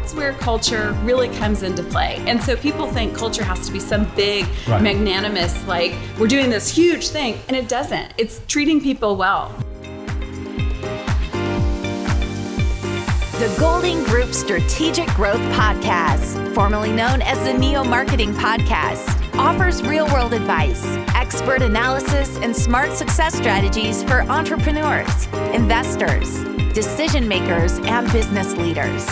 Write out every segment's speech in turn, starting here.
that's where culture really comes into play. And so people think culture has to be some big, magnanimous, like we're doing this huge thing, and it doesn't. It's treating people well. The Golding Group Strategic Growth Podcast, formerly known as the Neo Marketing Podcast, offers real-world advice, expert analysis, and smart success strategies for entrepreneurs, investors, decision makers, and business leaders.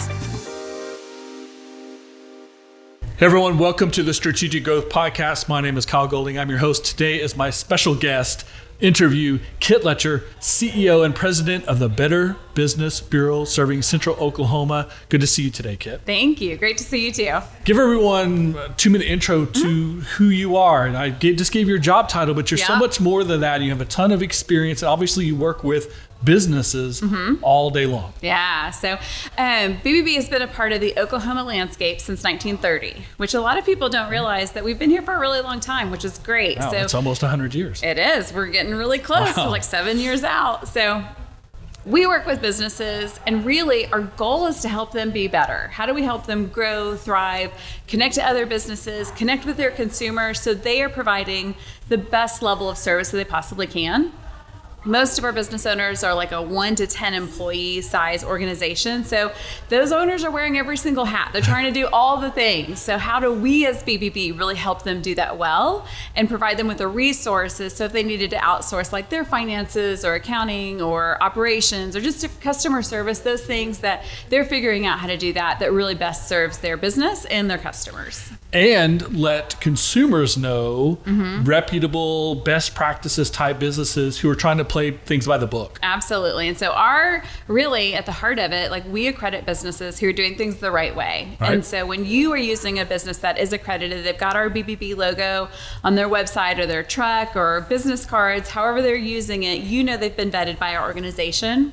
Hey everyone, welcome to the Strategic Growth Podcast. My name is Kyle Golding. I'm your host. Today is my special guest interview, Kitt Letcher, CEO and President of the Better Business Bureau serving Central Oklahoma. Good to see you today, Kitt. Thank you. Great to see you too. Give everyone a 2-minute intro to who you are. And I just gave your job title, but you're so much more than that. You have a ton of experience. And obviously you work with businesses all day long. Yeah. So BBB has been a part of the Oklahoma landscape since 1930, which a lot of people don't realize that we've been here for a really long time, which is great. Wow, so it's almost 100 years. It is. We're getting really close. We're like 7 years out. So we work with businesses, and really our goal is to help them be better. How do we help them grow, thrive, connect to other businesses, connect with their consumers so they are providing the best level of service that they possibly can? Most of our business owners are like a 1 to 10 employee size organization. So those owners are wearing every single hat. They're trying to do all the things. So how do we as BBB really help them do that well and provide them with the resources? So if they needed to outsource like their finances or accounting or operations or just customer service, those things that they're figuring out how to do that really best serves their business and their customers. And let consumers know reputable, best practices type businesses who are trying to play things by the book. Absolutely. And so really at the heart of it, like we accredit businesses who are doing things the right way. Right. And so when you are using a business that is accredited, they've got our BBB logo on their website or their truck or business cards, however they're using it, you know they've been vetted by our organization.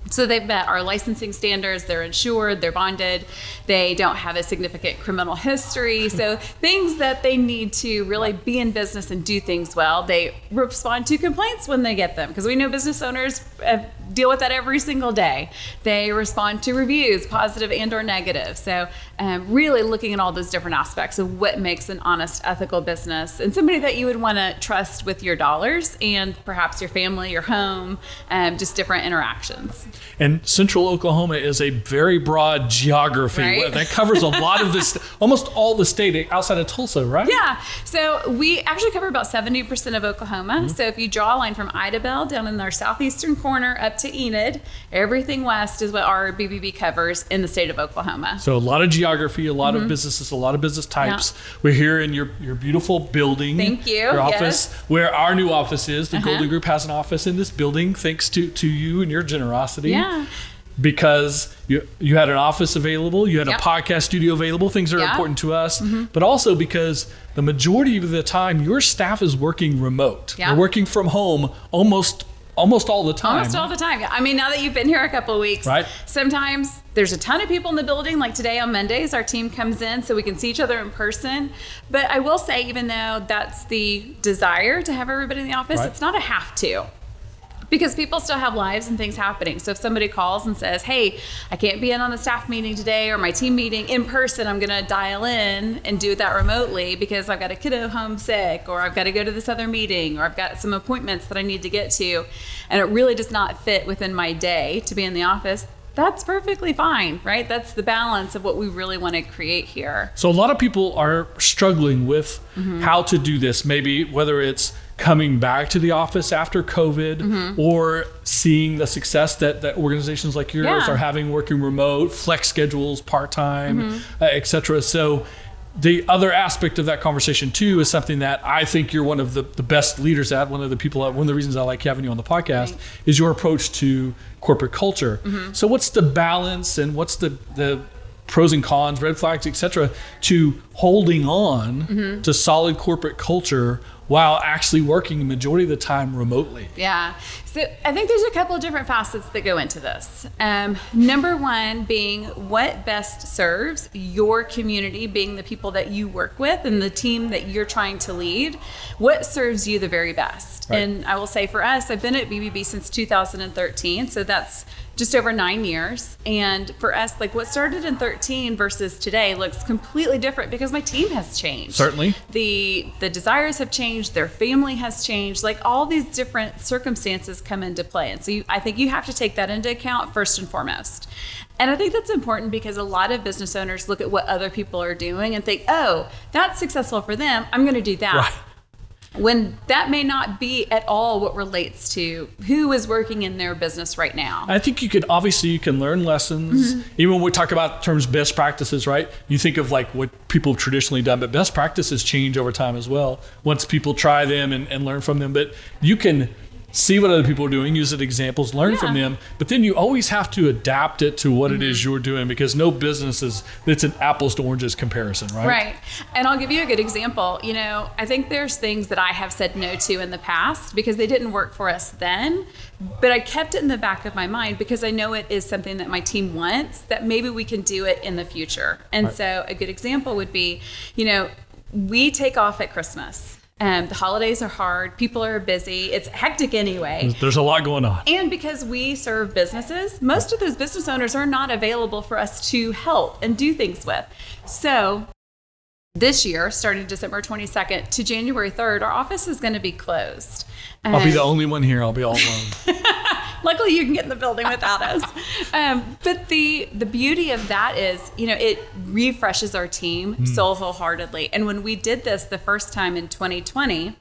So they've met our licensing standards, they're insured, they're bonded, they don't have a significant criminal history. So things that they need to really be in business and do things well. They respond to complaints when they get them, because we know business owners deal with that every single day. They respond to reviews, positive and or negative. So really looking at all those different aspects of what makes an honest, ethical business and somebody that you would want to trust with your dollars and perhaps your family, your home, just different interactions. And Central Oklahoma is a very broad geography. Right? That covers a lot of this, almost all the state outside of Tulsa, right? Yeah. So we actually cover about 70% of Oklahoma. So if you draw a line from Idabel down in our southeastern corner up to Enid, everything west is what our BBB covers in the state of Oklahoma. So a lot of geography, a lot of businesses, a lot of business types. Yeah. We're here in your beautiful building. Thank you. Your office, yes. Where our new office is. The Golding Group has an office in this building, thanks to you and your generosity. Yeah. Because you had an office available, you had a podcast studio available, things are important to us, but also because the majority of the time your staff is working remote. They're working from home almost all the time. Almost all the time. I mean, now that you've been here a couple of weeks, sometimes there's a ton of people in the building. Like today on Mondays, our team comes in so we can see each other in person. But I will say, even though that's the desire to have everybody in the office, it's not a have to. Because people still have lives and things happening. So if somebody calls and says, hey, I can't be in on the staff meeting today or my team meeting in person, I'm going to dial in and do that remotely because I've got a kiddo home sick, or I've got to go to this other meeting, or I've got some appointments that I need to get to, and it really does not fit within my day to be in the office, that's perfectly fine, right? That's the balance of what we really want to create here. So a lot of people are struggling with how to do this, maybe whether it's coming back to the office after COVID or seeing the success that organizations like yours are having working remote, flex schedules, part-time, et cetera. So the other aspect of that conversation too is something that I think you're one of the best leaders at. One of the reasons I like having you on the podcast is your approach to corporate culture. So what's the balance and what's the pros and cons, red flags, et cetera, to holding on to solid corporate culture while actually working the majority of the time remotely? Yeah. So I think there's a couple of different facets that go into this. Number one being what best serves your community, being the people that you work with and the team that you're trying to lead. What serves you the very best? Right. And I will say for us, I've been at BBB since 2013. So that's just over 9 years. And for us, like what started in 13 versus today looks completely different because my team has changed. Certainly. The desires have changed, their family has changed, like all these different circumstances come into play. And so I think you have to take that into account first and foremost. And I think that's important because a lot of business owners look at what other people are doing and think, oh, that's successful for them, I'm going to do that. Right. When that may not be at all what relates to who is working in their business right now. I think you can learn lessons. Even when we talk about terms best practices, right? You think of like what people have traditionally done, but best practices change over time as well. Once people try them and learn from them, but you can see what other people are doing, use it examples, learn from them, but then you always have to adapt it to what it is you're doing because no business it's an apples to oranges comparison, right? Right. And I'll give you a good example. You know, I think there's things that I have said no to in the past because they didn't work for us then, but I kept it in the back of my mind because I know it is something that my team wants, that maybe we can do it in the future. And so a good example would be, you know, we take off at Christmas. The holidays are hard. People are busy. It's hectic anyway. There's a lot going on. And because we serve businesses, most of those business owners are not available for us to help and do things with. So this year, starting December 22nd to January 3rd, our office is going to be closed. I'll be the only one here. I'll be all alone. Luckily, you can get in the building without us. But the beauty of that is, you know, it refreshes our team so wholeheartedly. And when we did this the first time in 2020,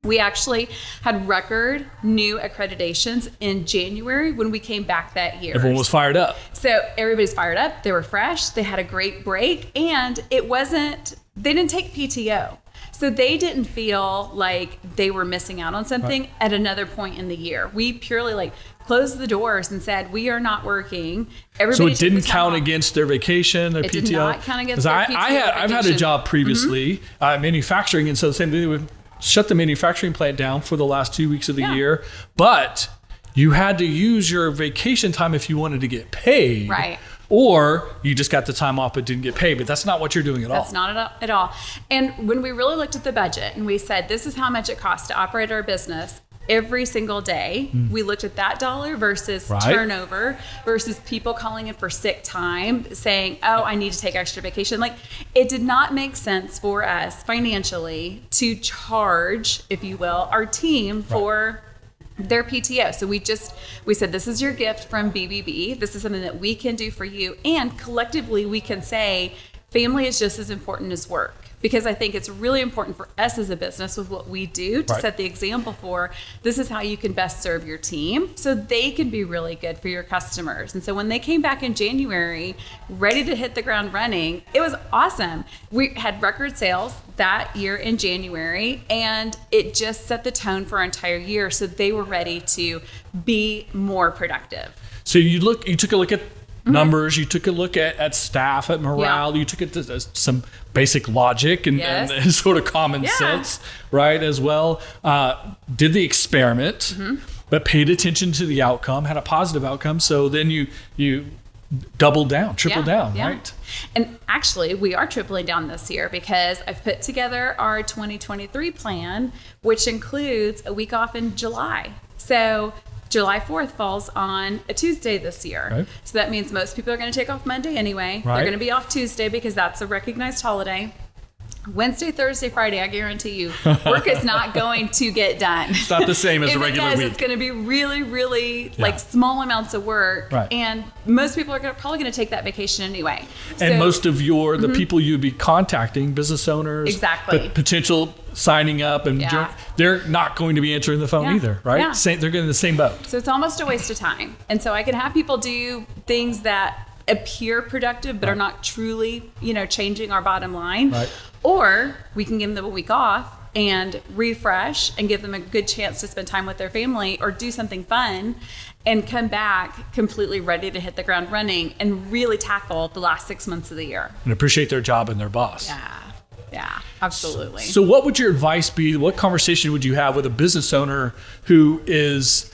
we actually had record new accreditations in January when we came back that year. Everyone was fired up. So everybody's fired up. They were fresh. They had a great break. And they didn't take PTO. So they didn't feel like they were missing out on something at another point in the year. We purely closed the doors and said, we are not working. Everybody so it didn't count against their vacation, their PTO? It did not count against their PTO. I've had a job previously, manufacturing, and so the same thing, they would shut the manufacturing plant down for the last 2 weeks of the year, but you had to use your vacation time if you wanted to get paid. Right. Or you just got the time off but didn't get paid, but that's not what you're doing at all. That's not at all. And when we really looked at the budget and we said, this is how much it costs to operate our business every single day, we looked at that dollar versus turnover versus people calling in for sick time saying, oh, I need to take extra vacation. Like, it did not make sense for us financially to charge, if you will, our team for their PTO. So we said, this is your gift from BBB. This is something that we can do for you. And collectively, we can say family is just as important as work. Because I think it's really important for us as a business with what we do to set the example for this is how you can best serve your team so they can be really good for your customers. And so when they came back in January, ready to hit the ground running, it was awesome. We had record sales that year in January, and it just set the tone for our entire year. So they were ready to be more productive. So you took a look at numbers, you took a look at staff, at morale, you took it to some basic logic and sort of common sense, right, as well. Did the experiment, but paid attention to the outcome, had a positive outcome. So then you doubled down, tripled down, right? And actually, we are tripling down this year because I've put together our 2023 plan, which includes a week off in July. So July 4th falls on a Tuesday this year. Right. So that means most people are going to take off Monday anyway. They're going to be off Tuesday because that's a recognized holiday. Wednesday, Thursday, Friday, I guarantee you, work is not going to get done. It's not the same as a regular week. It's going to be really, really small amounts of work. Right. And most people are probably going to take that vacation anyway. And most of the people you'd be contacting, business owners, potential signing up, and they're not going to be answering the phone either, right? Yeah. They're getting the same boat. So it's almost a waste of time. And so I can have people do things that appear productive but are not truly, changing our bottom line. Right. Or we can give them a week off and refresh and give them a good chance to spend time with their family or do something fun and come back completely ready to hit the ground running and really tackle the last 6 months of the year. And appreciate their job and their boss. Yeah, absolutely. So what would your advice be? What conversation would you have with a business owner who is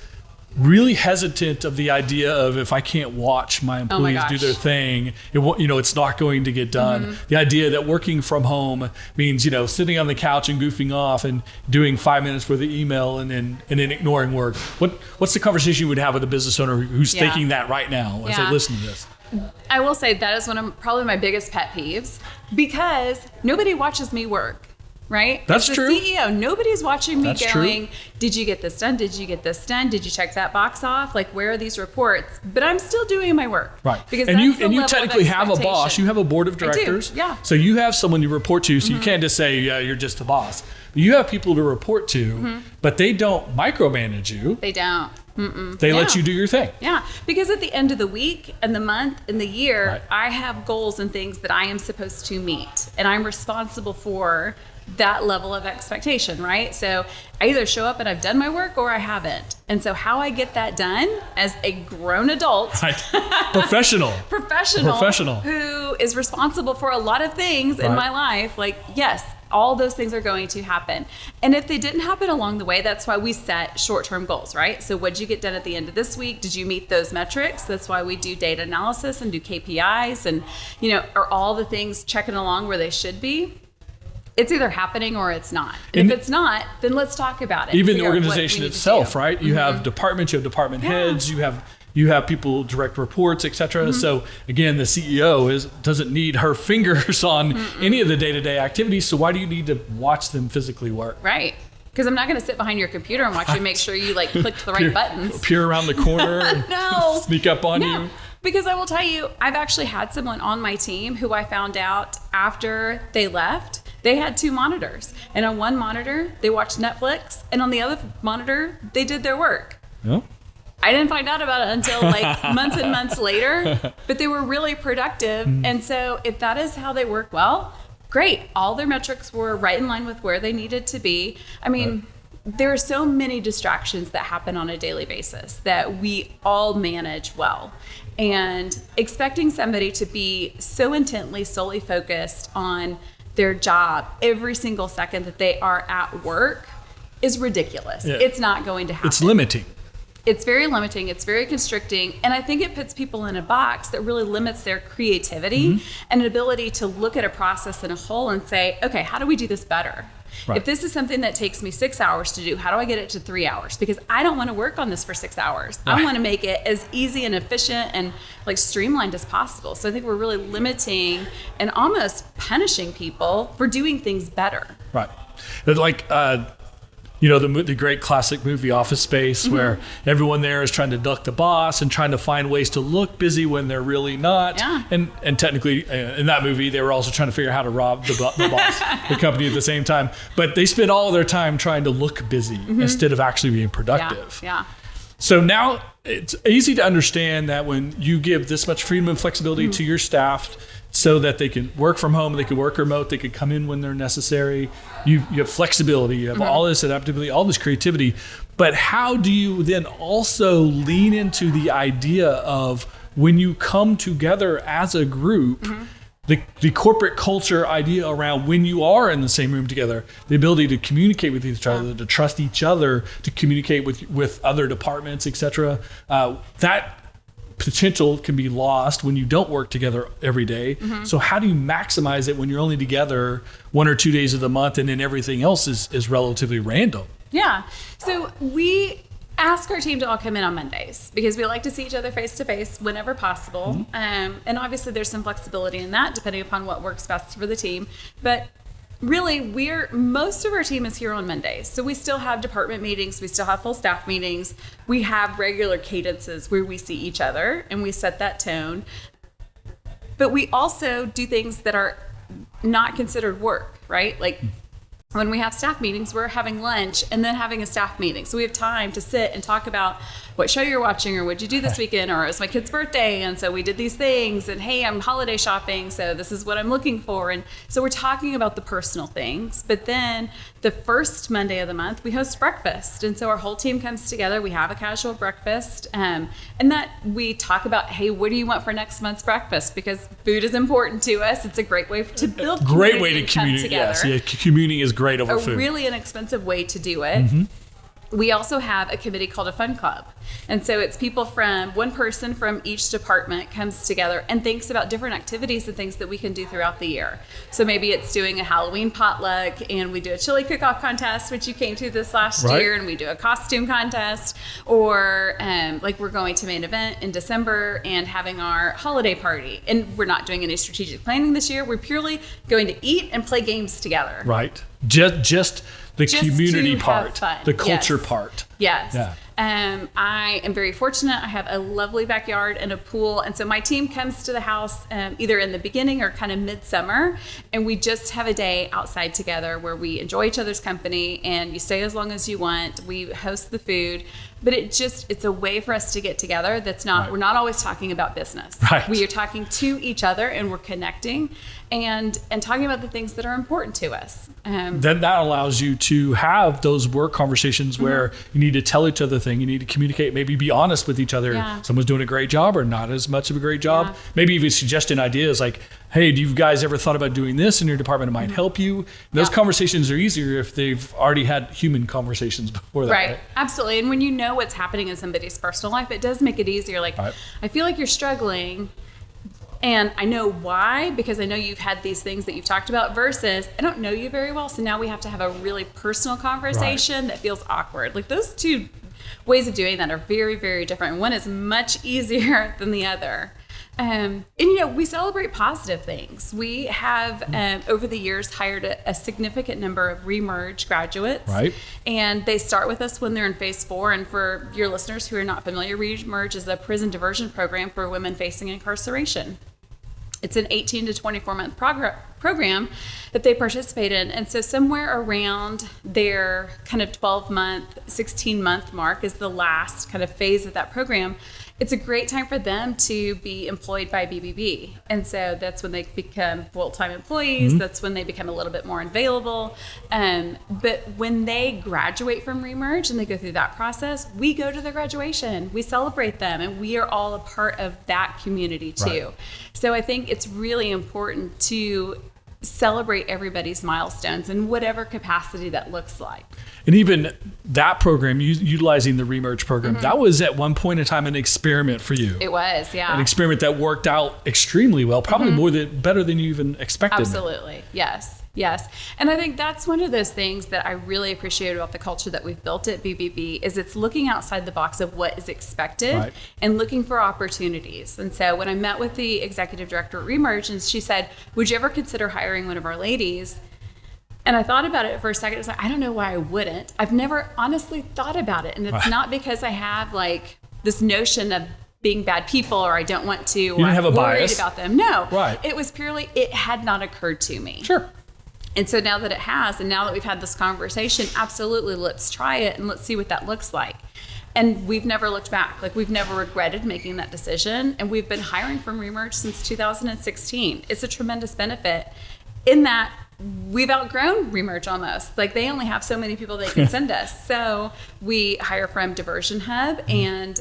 really hesitant of the idea of, if I can't watch my employees do their thing, it's not going to get done. The idea that working from home means, sitting on the couch and goofing off and doing 5 minutes worth of email and then ignoring work. What's the conversation you would have with a business owner who's thinking that right now as they listen to this? I will say that is one of probably my biggest pet peeves, because nobody watches me work. Right? That's As the true. CEO, nobody's watching me That's going, true. did you get this done? Did you get this done? Did you check that box off? Like, where are these reports? But I'm still doing my work. Right. Because and you level technically of have a boss. You have a board of directors. I do, yeah. So you have someone you report to. So you can't just say, you're just the boss. You have people to report to, but they don't micromanage you. They don't. They let you do your thing. Yeah, because at the end of the week and the month and the year, I have goals and things that I am supposed to meet, and I'm responsible for that level of expectation, right? So I either show up and I've done my work, or I haven't. And so how I get that done as a grown adult, professional who is responsible for a lot of things in my life, like, yes, all those things are going to happen. And if they didn't happen along the way, that's why we set short-term goals, right? So what'd you get done at the end of this week? Did you meet those metrics? That's why we do data analysis and do KPIs, and, are all the things checking along where they should be? It's either happening or it's not. And if it's not, then let's talk about it. Even the organization itself, right? You have departments, you have department heads, you have people, direct reports, et cetera. So again, the CEO doesn't need her fingers on any of the day-to-day activities. So why do you need to watch them physically work? Right. Because I'm not going to sit behind your computer and watch you make sure you clicked the right buttons. Peer around the corner and sneak up on you. Because I will tell you, I've actually had someone on my team who I found out after they left, they had 2 monitors. And on one monitor, they watched Netflix. And on the other monitor, they did their work. Oh. I didn't find out about it until months and months later. But they were really productive. And so if that is how they work well, great. All their metrics were right in line with where they needed to be. I mean, there are so many distractions that happen on a daily basis that we all manage well. And expecting somebody to be so intently, solely focused on their job every single second that they are at work is ridiculous. Yeah. It's not going to happen. It's limiting. It's very limiting. It's very constricting. And I think it puts people in a box that really limits their creativity and an ability to look at a process in a whole and say, okay, how do we do this better? Right. If this is something that takes me 6 hours to do, how do I get it to 3 hours? Because I don't want to work on this for 6 hours. Right. I want to make it as easy and efficient and streamlined as possible. So I think we're really limiting and almost punishing people for doing things better. Right. The great classic movie Office Space, where everyone there is trying to duck the boss and trying to find ways to look busy when they're really not. Yeah. And technically, in that movie, they were also trying to figure out how to rob the boss, the company at the same time. But they spent all of their time trying to look busy instead of actually being productive. Yeah. So now it's easy to understand that when you give this much freedom and flexibility to your staff, so that they can work from home, they can work remote, they can come in when they're necessary. You have flexibility, you have all this adaptability, all this creativity. But how do you then also lean into the idea of when you come together as a group, the corporate culture idea around when you are in the same room together, the ability to communicate with each other, to trust each other, to communicate with other departments, et cetera, that potential can be lost when you don't work together every day. So how do you maximize it when you're only together 1 or 2 days of the month and then everything else is relatively random? Yeah. So we ask our team to all come in on Mondays because we like to see each other face to face whenever possible. And obviously there's some flexibility in that depending upon what works best for the team. But really, most of our team is here on Mondays. So we still have department meetings. We still have full staff meetings. We have regular cadences where we see each other and we set that tone. But we also do things that are not considered work, right? Like when we have staff meetings, we're having lunch and then having a staff meeting. So we have time to sit and talk about what show you're watching, or what'd you do this weekend, or it was my kid's birthday, and so we did these things, and hey, I'm holiday shopping, so this is what I'm looking for. And so we're talking about the personal things. But then the first Monday of the month, we host breakfast. And so our whole team comes together, we have a casual breakfast, and that we talk about, hey, what do you want for next month's breakfast? Because food is important to us. It's a great way to build great way to communicate together. Yes, yeah, communing is great over food. A really inexpensive way to do it. We also have a committee called a fun club. And so it's people one person from each department comes together and thinks about different activities and things that we can do throughout the year. So maybe it's doing a Halloween potluck, and we do a chili cook-off contest, which you came to this last year, and we do a costume contest, or like we're going to Main Event in December and having our holiday party. And we're not doing any strategic planning this year. We're purely going to eat and play games together. Right. Just the community part, the culture part. Yes. Yeah. I am very fortunate. I have a lovely backyard and a pool. And so my team comes to the house either in the beginning or kind of midsummer. And we just have a day outside together where we enjoy each other's company, and you stay as long as you want. We host the food. But it's a way for us to get together that's not, we're not always talking about business. Right. We are talking to each other, and we're connecting and talking about the things that are important to us. Then that allows you to have those work conversations where you need to tell each other things, you need to communicate, maybe be honest with each other. Yeah. Someone's doing a great job or not as much of a great job. Yeah. Maybe even suggesting ideas like, hey, do you guys ever thought about doing this in your department? It might help you. And those conversations are easier if they've already had human conversations before that. Right. Absolutely. And when you know what's happening in somebody's personal life, it does make it easier. Like, I feel like you're struggling, and I know why, because I know you've had these things that you've talked about, versus I don't know you very well, so now we have to have a really personal conversation that feels awkward. Like, those two ways of doing that are very, very different. One is much easier than the other. And, we celebrate positive things. We have, over the years, hired a significant number of Remerge graduates. Right. And they start with us when they're in phase 4. And for your listeners who are not familiar, Remerge is a prison diversion program for women facing incarceration. It's an 18 to 24 month program that they participate in. And so somewhere around their kind of 12-month, 16-month mark is the last kind of phase of that program. It's a great time for them to be employed by BBB. And so that's when they become full-time employees. That's when they become a little bit more available. But when they graduate from Remerge and they go through that process, we go to their graduation. We celebrate them, and we are all a part of that community too. Right. So I think it's really important to celebrate everybody's milestones in whatever capacity that looks like. And even that program, utilizing the Remerge program, that was at one point in time an experiment for you. It was, yeah. An experiment that worked out extremely well, probably better than you even expected. Absolutely, yes. And I think that's one of those things that I really appreciate about the culture that we've built at BBB is it's looking outside the box of what is expected and looking for opportunities. And so when I met with the executive director at Remerge, and she said, would you ever consider hiring one of our ladies? And I thought about it for a second. I was like, I don't know why I wouldn't. I've never honestly thought about it. And it's not because I have like this notion of being bad people, or I don't want to, or I'm worried bias about them. No, right. It was purely, it had not occurred to me. Sure. And so now that it has, and now that we've had this conversation, absolutely, let's try it and let's see what that looks like. And we've never looked back. Like, we've never regretted making that decision. And we've been hiring from Remerge since 2016. It's a tremendous benefit in that we've outgrown Remerge almost. Like, they only have so many people they can send us. So we hire from Diversion Hub and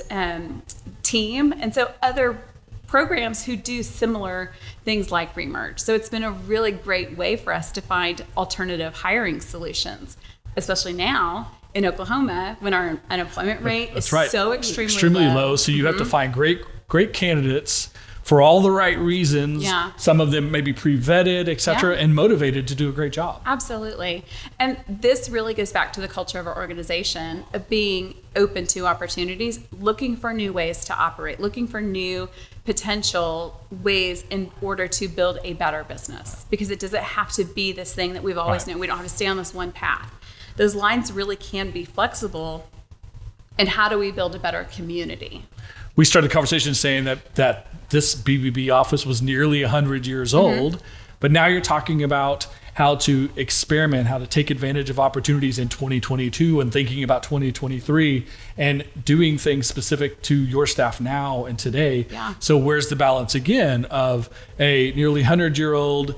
Team. And so other programs who do similar things like Remerge. So it's been a really great way for us to find alternative hiring solutions, especially now in Oklahoma when our unemployment rate is so extremely low. So you have to find great candidates for all the right reasons. Yeah. Some of them may be pre-vetted, et cetera, and motivated to do a great job. Absolutely. And this really goes back to the culture of our organization of being open to opportunities, looking for new ways to operate, looking for new potential ways in order to build a better business. Because it doesn't have to be this thing that we've always known. We don't have to stay on this one path. Those lines really can be flexible. And how do we build a better community? We started the conversation saying that this BBB office was nearly 100 years old, But now you're talking about how to experiment, how to take advantage of opportunities in 2022 and thinking about 2023 and doing things specific to your staff now and today. Yeah. So where's the balance again of a nearly 100-year-old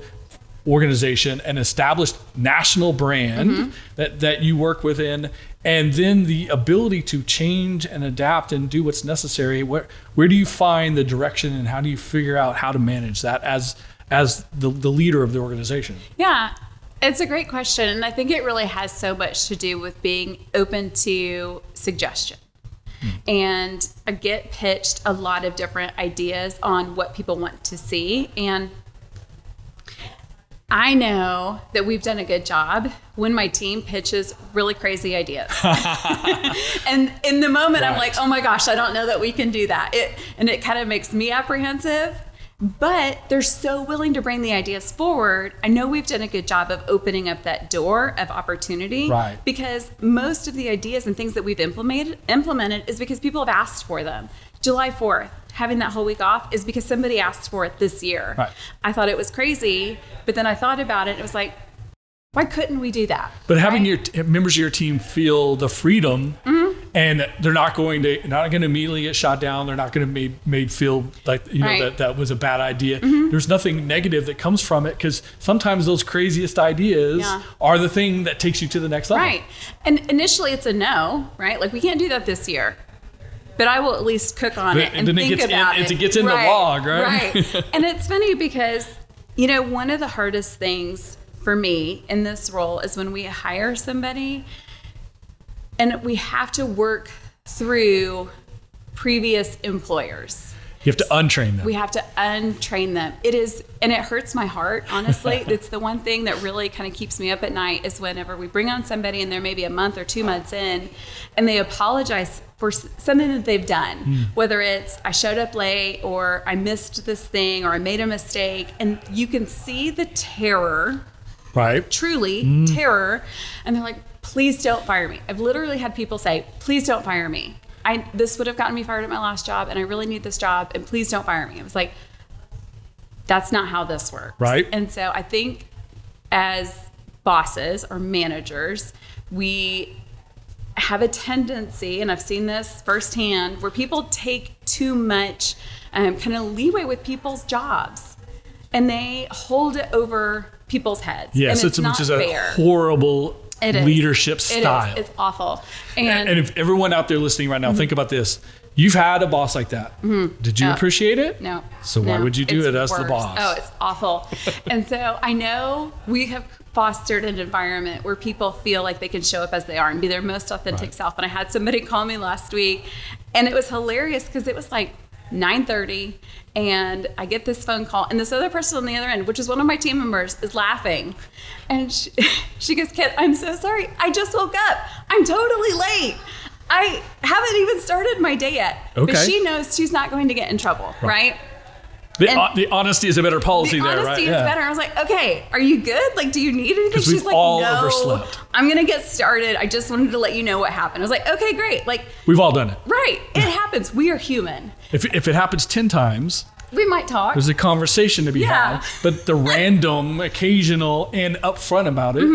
organization, an established national brand that you work within, and then the ability to change and adapt and do what's necessary? Where do you find the direction, and how do you figure out how to manage that as the leader of the organization? Yeah, it's a great question. And I think it really has so much to do with being open to suggestion. And I get pitched a lot of different ideas on what people want to see. And I know that we've done a good job when my team pitches really crazy ideas. And in the moment, I'm like, oh my gosh, I don't know that we can do that. It kind of makes me apprehensive. But they're so willing to bring the ideas forward. I know we've done a good job of opening up that door of opportunity, because most of the ideas and things that we've implemented is because people have asked for them. July 4th, having that whole week off is because somebody asked for it this year. I thought it was crazy, but then I thought about it and it was like, why couldn't we do that? But having your members of your team feel the freedom, and they're not going to immediately get shot down. They're not going to be made feel like that was a bad idea. There's nothing negative that comes from it, because sometimes those craziest ideas are the thing that takes you to the next level. And initially it's a no, right? Like, we can't do that this year. But I will at least cook on it and think about it. It gets in the log, right? And it's funny because, one of the hardest things for me in this role is when we hire somebody and we have to work through previous employers. You have to untrain them. We have to untrain them. And it hurts my heart, honestly. It's the one thing that really kind of keeps me up at night is whenever we bring on somebody and they're maybe a month or 2 months in and they apologize for something that they've done, whether it's I showed up late or I missed this thing or I made a mistake, and you can see the terror, truly terror, and they're like, please don't fire me. I've literally had people say, please don't fire me. This would have gotten me fired at my last job, and I really need this job, and please don't fire me. I was like, that's not how this works. And so I think as bosses or managers, we have a tendency, and I've seen this firsthand, where people take too much kind of leeway with people's jobs, and they hold it over people's heads. Yes, and it's not which is fair. A horrible leadership style. It's awful. And if everyone out there listening right now, think about this. You've had a boss like that. Did you appreciate it? No. So why would you do it as the boss? Oh, it's awful. And so I know we have fostered an environment where people feel like they can show up as they are and be their most authentic self. And I had somebody call me last week, and it was hilarious because it was like 9:30, and I get this phone call, and this other person on the other end, which is one of my team members, is laughing. And she goes, Kitt, I'm so sorry. I just woke up. I'm totally late. I haven't even started my day yet. Okay. But she knows she's not going to get in trouble, right? The honesty is a better policy there, right? The honesty is better. I was like, okay, are you good? Like, do you need anything? She's like, all no, overslept. I'm going to get started. I just wanted to let you know what happened. I was like, okay, great. Like, we've all done it. Right. It happens. We are human. If it happens 10 times, we might talk. There's a conversation to be had. But the random, occasional, and upfront about it,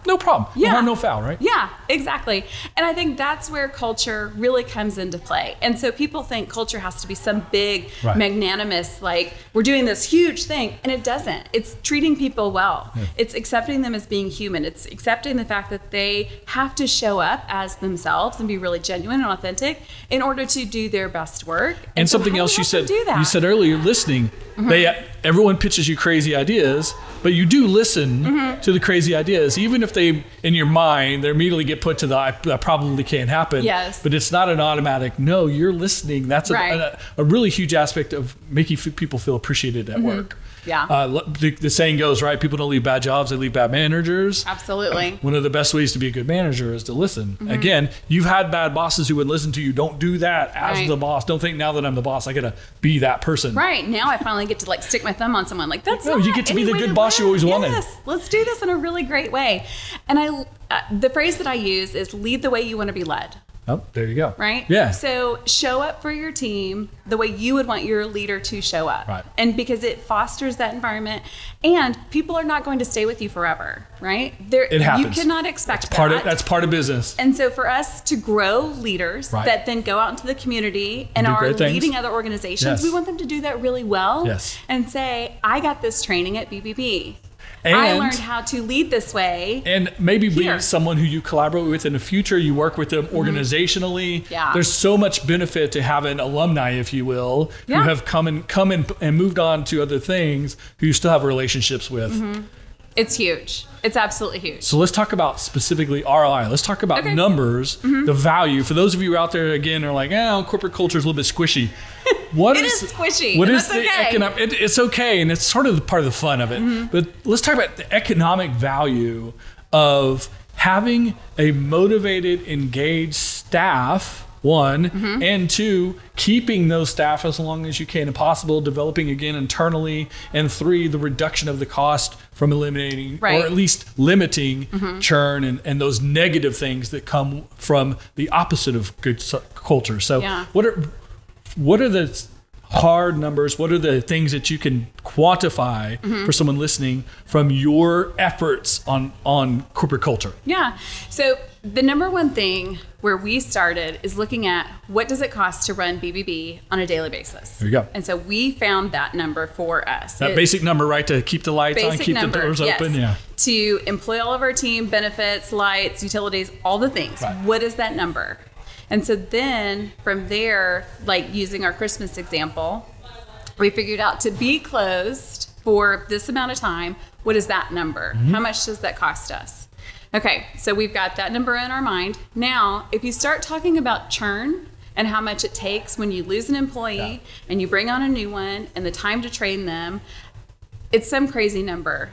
no problem. No harm, no foul, right? Yeah, exactly. And I think that's where culture really comes into play. And so people think culture has to be some big, magnanimous, like, we're doing this huge thing. And it doesn't. It's treating people well. Yeah. It's accepting them as being human. It's accepting the fact that they have to show up as themselves and be really genuine and authentic in order to do their best work. And so something else you said earlier, listening, everyone pitches you crazy ideas, but you do listen to the crazy ideas, even if they, in your mind, they immediately get put to that probably can't happen. Yes. But it's not an automatic, no, you're listening. That's a really huge aspect of making people feel appreciated at work. Yeah. The saying goes, right? People don't leave bad jobs, they leave bad managers. Absolutely. One of the best ways to be a good manager is to listen. Again, you've had bad bosses who would listen to you. Don't do that as the boss. Don't think now that I'm the boss, I got to be that person. Right. Now I finally get to like stick my thumb on someone. Like, that's no, you get to be the good boss you always wanted. Yes. Let's do this in a really great way. And the phrase that I use is lead the way you want to be led. Oh, there you go. Right? Yeah. So show up for your team the way you would want your leader to show up. Right. And because it fosters that environment, and people are not going to stay with you forever, right? It happens. You cannot expect That's part of business. And so for us to grow leaders that then go out into the community and are leading other organizations, we want them to do that really well and say, I got this training at BBB. And I learned how to lead this way. And maybe be someone who you collaborate with in the future, you work with them organizationally. Yeah. There's so much benefit to having alumni, if you will, who have come and moved on to other things who you still have relationships with. It's huge. It's absolutely huge. So let's talk about specifically ROI. Let's talk about numbers, the value. For those of you out there, again, are like, corporate culture is a little bit squishy. It is squishy. What is the economic? It's okay, and it's sort of part of the fun of it. But let's talk about the economic value of having a motivated, engaged staff. One, and two, keeping those staff as long as you can and possible, developing again internally, and three, the reduction of the cost from eliminating or at least limiting churn and those negative things that come from the opposite of good culture. So what are the hard numbers? What are the things that you can quantify for someone listening from your efforts on corporate culture? Yeah. So the number one thing where we started is looking at what does it cost to run BBB on a daily basis. There you go. And so we found that number for us. That basic number, right? To keep the lights on, keep the doors open. Yeah. To employ all of our team, benefits, lights, utilities, all the things. Right. What is that number? And so then from there, like using our Christmas example, we figured out to be closed for this amount of time, what is that number? How much does that cost us? Okay, so we've got that number in our mind. Now, if you start talking about churn and how much it takes when you lose an employee and you bring on a new one and the time to train them, it's some crazy number.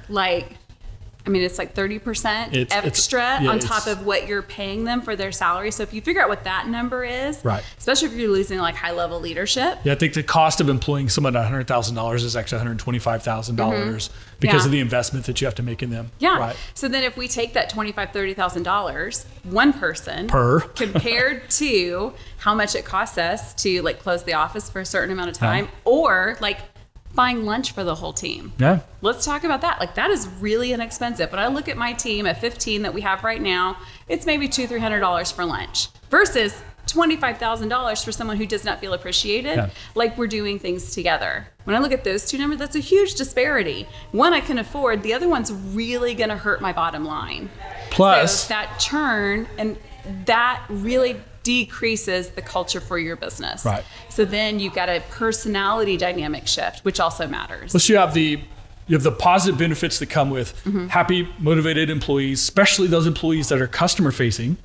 It's like 30% extra on top of what you're paying them for their salary. So if you figure out what that number is, especially if you're losing like high level leadership. Yeah, I think the cost of employing someone at $100,000 is actually $125,000 because of the investment that you have to make in them. Yeah. Right. So then if we take that $25,000, $30,000, one person compared to how much it costs us to like close the office for a certain amount of time or like buying lunch for the whole team. Yeah. Let's talk about that. Like that is really inexpensive. When I look at my team at 15 that we have right now, it's maybe $200-$300 for lunch versus $25,000 for someone who does not feel appreciated, like we're doing things together. When I look at those two numbers, that's a huge disparity. One I can afford, the other one's really going to hurt my bottom line. Plus, so that churn and that really decreases the culture for your business. Right. So then you've got a personality dynamic shift, which also matters. Plus you have the positive benefits that come with happy, motivated employees, especially those employees that are customer facing,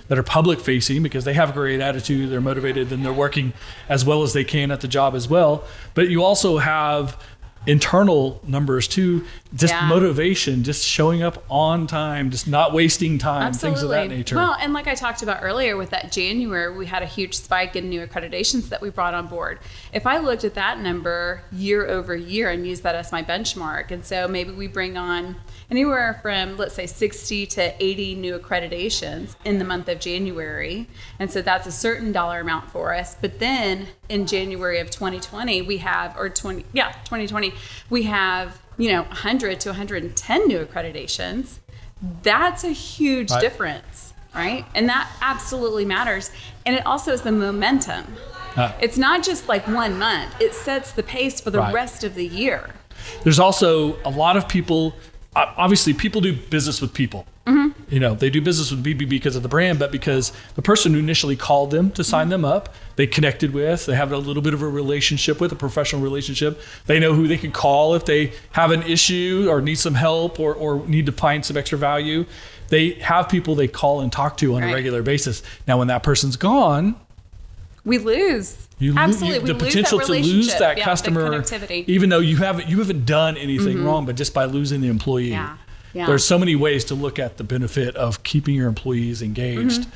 that are public facing because they have a great attitude, they're motivated, and they're working as well as they can at the job as well. But you also have internal numbers too, just motivation, just showing up on time, just not wasting time, things of that nature. Well, and like I talked about earlier with that January, we had a huge spike in new accreditations that we brought on board. If I looked at that number year over year and used that as my benchmark, and so maybe we bring on anywhere from, let's say, 60 to 80 new accreditations in the month of January. And so that's a certain dollar amount for us. But then in January of 2020, we have, 2020, we have, 100 to 110 new accreditations. That's a huge difference, right? And that absolutely matters. And it also is the momentum. It's not just like 1 month. It sets the pace for the rest of the year. There's also a lot of people. Obviously, people do business with people. They do business with BBB because of the brand, but because the person who initially called them to sign them up, they connected with, they have a little bit of a relationship with, a professional relationship. They know who they can call if they have an issue or need some help or need to find some extra value. They have people they call and talk to on a regular basis. Now, when that person's gone, we lose. Absolutely. The potential to lose that customer, even though you haven't done anything wrong, but just by losing the employee. Yeah. There's so many ways to look at the benefit of keeping your employees engaged.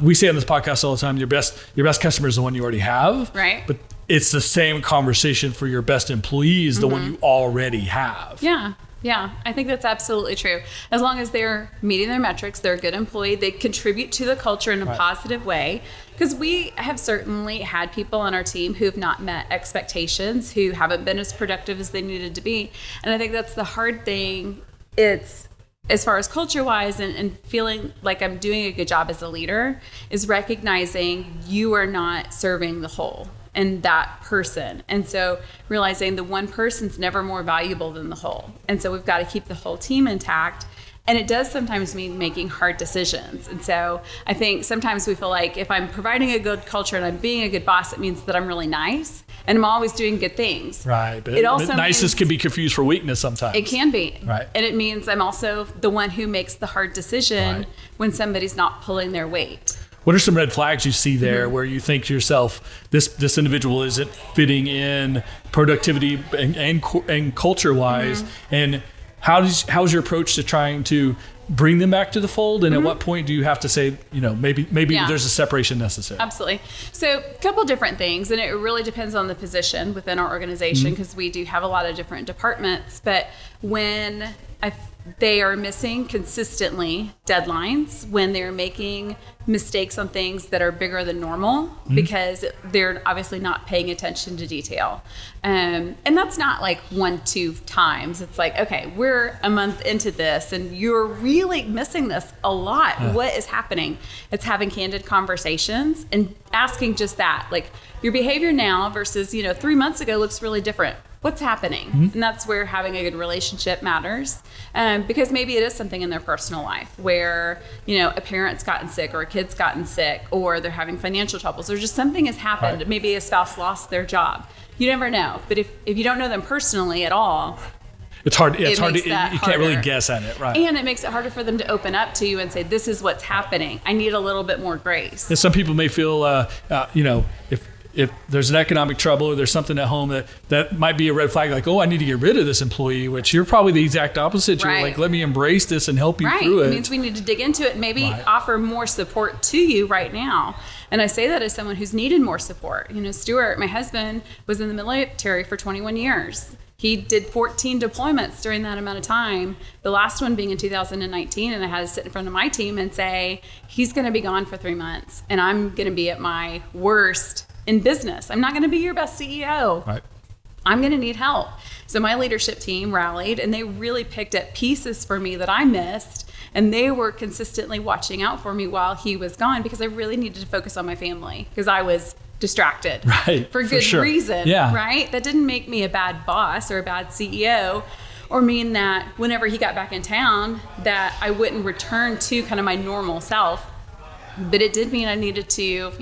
We say on this podcast all the time, your best customer is the one you already have. Right. But it's the same conversation for your best employees, the one you already have. Yeah. Yeah, I think that's absolutely true. As long as they're meeting their metrics, they're a good employee, they contribute to the culture in a positive way. Because we have certainly had people on our team who have not met expectations, who haven't been as productive as they needed to be. And I think that's the hard thing. It's as far as culture-wise and feeling like I'm doing a good job as a leader is recognizing you are not serving the whole and that person. And so realizing the one person's never more valuable than the whole. And so we've got to keep the whole team intact. And it does sometimes mean making hard decisions. And so I think sometimes we feel like if I'm providing a good culture and I'm being a good boss, it means that I'm really nice and I'm always doing good things. Right. But it also niceness can be confused for weakness sometimes. It can be. Right. And it means I'm also the one who makes the hard decision when somebody's not pulling their weight. What are some red flags you see there where you think to yourself, this individual isn't fitting in productivity and culture-wise? And how's your approach to trying to bring them back to the fold? And at what point do you have to say, maybe there's a separation necessary? Absolutely. So a couple different things, and it really depends on the position within our organization because we do have a lot of different departments. But when they are missing consistently deadlines, when they're making mistakes on things that are bigger than normal because they're obviously not paying attention to detail. And that's not like 1-2 times. It's like, okay, we're a month into this and you're really missing this a lot. What is happening? It's having candid conversations and asking just that, like your behavior now versus, 3 months ago looks really different. What's happening? And that's where having a good relationship matters because maybe it is something in their personal life where, a parent's gotten sick or a kid's gotten sick or they're having financial troubles or just something has happened. Right. Maybe a spouse lost their job. You never know. But if you don't know them personally at all, it's hard. It It's hard. makes You that can't really harder. guess at it, right? And it makes it harder for them to open up to you and say, this is what's happening. I need a little bit more grace. And some people may feel, if there's an economic trouble or there's something at home that might be a red flag, like, oh, I need to get rid of this employee, which you're probably the exact opposite. You're like, let me embrace this and help you through it. It means we need to dig into it and maybe offer more support to you right now. And I say that as someone who's needed more support. Stuart, my husband, was in the military for 21 years. He did 14 deployments during that amount of time, the last one being in 2019, and I had to sit in front of my team and say, he's going to be gone for 3 months, and I'm going to be at my worst in business. I'm not going to be your best CEO. Right. I'm going to need help. So my leadership team rallied, and they really picked up pieces for me that I missed, and they were consistently watching out for me while he was gone because I really needed to focus on my family because I was distracted for good reason, right? That didn't make me a bad boss or a bad CEO or mean that whenever he got back in town that I wouldn't return to kind of my normal self. But it did mean I needed to,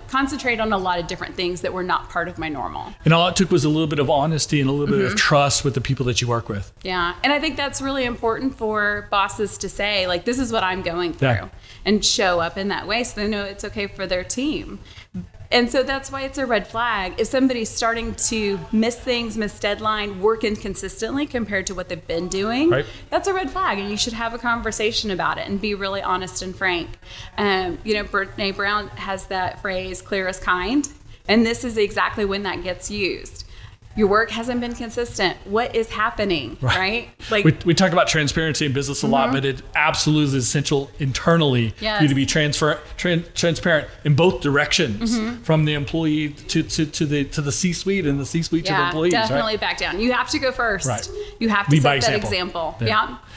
concentrate on a lot of different things that were not part of my normal. And all it took was a little bit of honesty and a little bit of trust with the people that you work with. Yeah. And I think that's really important for bosses to say, like, this is what I'm going through and show up in that way so they know it's okay for their team. And so that's why it's a red flag. If somebody's starting to miss things, miss deadline, work inconsistently compared to what they've been doing, that's a red flag. And you should have a conversation about it and be really honest and frank. Brene Brown has that phrase, clear as kind. And this is exactly when that gets used. Your work hasn't been consistent. What is happening, right? Like we talk about transparency in business a lot, but it absolutely is essential internally for you to be transparent in both directions, from the employee to the C-suite and the C-suite to the employees. Definitely back down. You have to go first. Right. You have to set that example.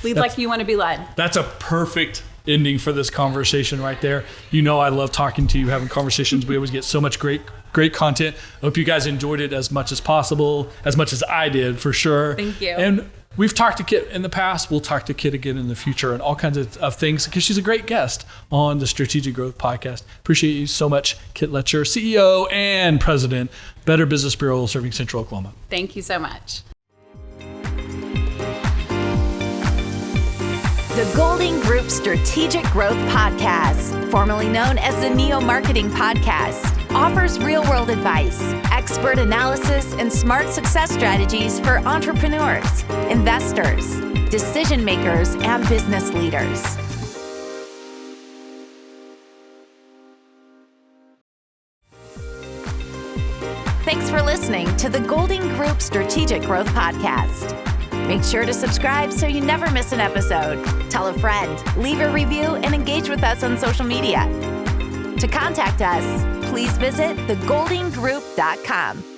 Lead like you want to be led. That's a perfect ending for this conversation right there. I love talking to you, having conversations. We always get so much great content. I hope you guys enjoyed it as much as possible, as much as I did, for sure. Thank you. And we've talked to Kitt in the past. We'll talk to Kitt again in the future and all kinds of things because she's a great guest on the Strategic Growth Podcast. Appreciate you so much, Kitt Letcher, CEO and President, Better Business Bureau, serving Central Oklahoma. Thank you so much. The Golding Group Strategic Growth Podcast, formerly known as the Neo Marketing Podcast, offers real-world advice, expert analysis, and smart success strategies for entrepreneurs, investors, decision makers, and business leaders. Thanks for listening to the Golding Group Strategic Growth Podcast. Make sure to subscribe so you never miss an episode. Tell a friend, leave a review, and engage with us on social media. To contact us, please visit thegoldinggroup.com.